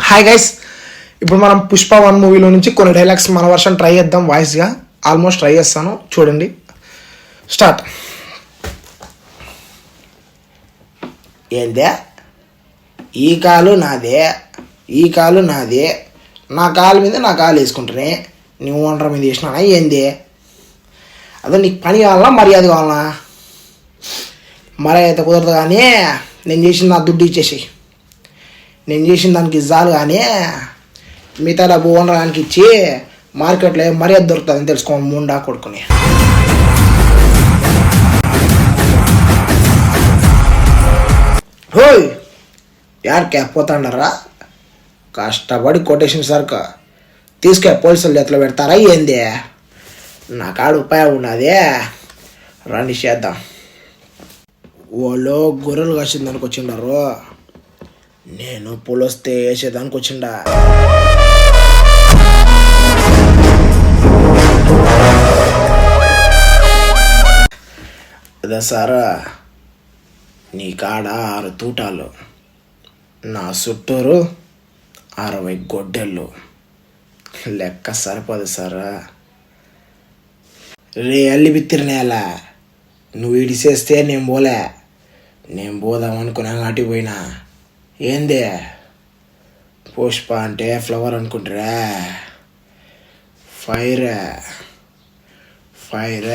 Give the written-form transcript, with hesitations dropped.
Hi guys, ఇప్పుడు మనం పుష్ప 1 మూవీలో నుంచి కొన్ని డైలాగ్స్ మన వర్షన్ ట్రై చేద్దాం వాయిస్గా. ఆల్మోస్ట్ ట్రై చేస్తాను, చూడండి. స్టార్ట్. ఏందే ఈ కాలు నాదే, ఈ కాలు నాదే, నా కాలు మీద నా కాలు వేసుకుంటానే, నువ్వు ఒంటరి మీద వేసినా ఏంది? అదే నీకు పని కావాలన్నా మర్యాద కావాలన్నా? మర్యాద అయితే కుదరదు, కానీ నేను చేసిన నా దుడ్డు ఇచ్చేసి, నేను చేసిన దానికి జాలు, కానీ మిగతా డబ్బు ఓనరానికి ఇచ్చి మార్కెట్లో మర్యాద దొరుకుతుందని తెలుసుకోండి. ముండా కొడుకుని హోయ్ యాడికే పోతాండరా? కష్టపడి కొటేషన్ సరుకు తీసుకే పోలీసులు చేతిలో పెడతారా ఏంది? నా కాడ ఉపాయం ఉన్నది, రండి చేద్దాం. వాళ్ళు గొర్రెలు కాసిందానికి వచ్చిండారు, నేను పులొస్తే వేసేదానికి వచ్చిండా. అదే సారా, నీ కాడ 6 తూటాలు, నా చుట్టూరు 60 గొడ్డెళ్ళు, లెక్క సరిపోదు సారా. రే అల్లి బిత్తిరినేలా, నువ్వు ఇడిసేస్తే నేను పోలే, నేను పోదామనుకున్నా అటు పోయినా. ఏందే పుష్ప అంటే ఫ్లవర్ అనుకుంటారా? Fire fire